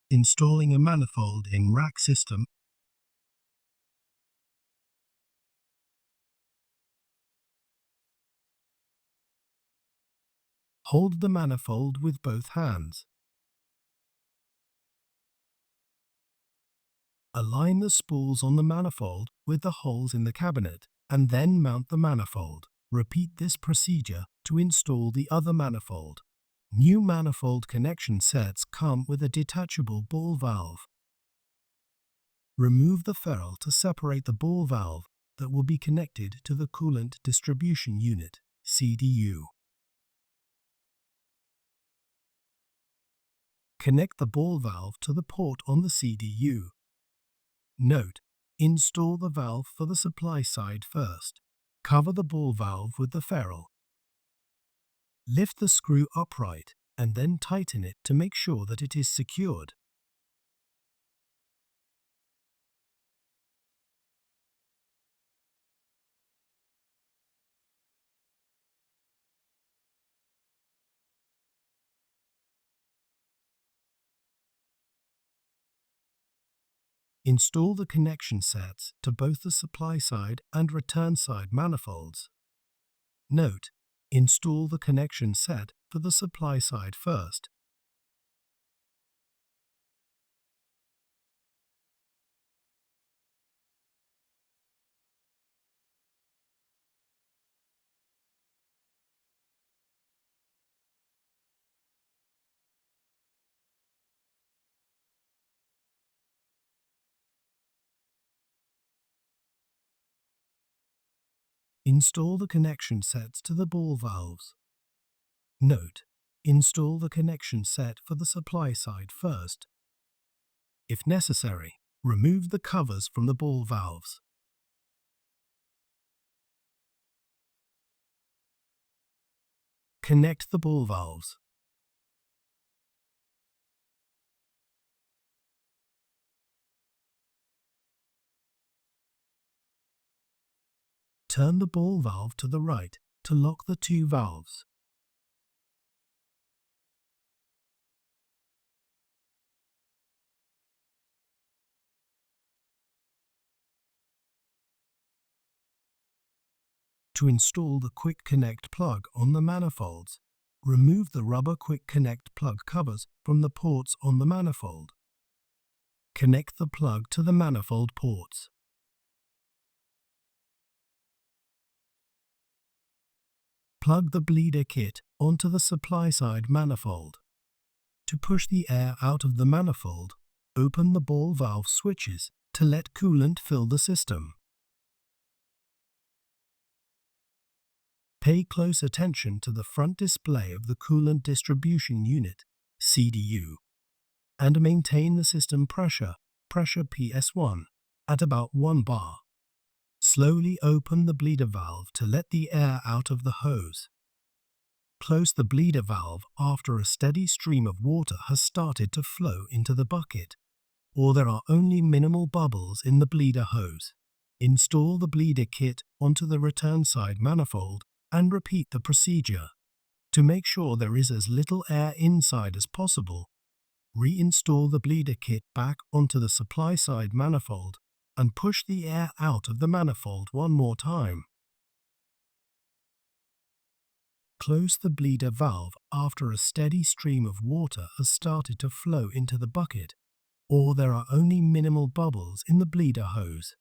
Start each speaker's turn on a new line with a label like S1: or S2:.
S1: Installing a manifold in rack system. Hold the manifold with both hands. Align the spools on the manifold with the holes in the cabinet and then mount the manifold. Repeat this procedure to install the other manifold. New manifold connection sets come with a detachable ball valve. Remove the ferrule to separate the ball valve that will be connected to the coolant distribution unit, CDU. Connect the ball valve to the port on the CDU. Note: install the valve for the supply side first. Cover the ball valve with the ferrule. Lift the screw upright and then tighten it to make sure that it is secured. Install the connection sets to both the supply side and return side manifolds. Note: install the connection set for the supply side first. Install the connection sets to the ball valves. Note: install the connection set for the supply side first. If necessary, remove the covers from the ball valves. Connect the ball valves. Turn the ball valve to the right to lock the two valves. To install the Quick Connect plug on the manifolds, remove the rubber Quick Connect plug covers from the ports on the manifold. Connect the plug to the manifold ports. Plug the bleeder kit onto the supply side manifold. To push the air out of the manifold, open the ball valve switches to let coolant fill the system. Pay close attention to the front display of the coolant distribution unit, CDU, and maintain the system pressure PS1, at about 1 bar. Slowly open the bleeder valve to let the air out of the hose. Close the bleeder valve after a steady stream of water has started to flow into the bucket, or there are only minimal bubbles in the bleeder hose. Install the bleeder kit onto the return side manifold and repeat the procedure. To make sure there is as little air inside as possible, reinstall the bleeder kit back onto the supply side manifold and push the air out of the manifold one more time. Close the bleeder valve after a steady stream of water has started to flow into the bucket, or there are only minimal bubbles in the bleeder hose.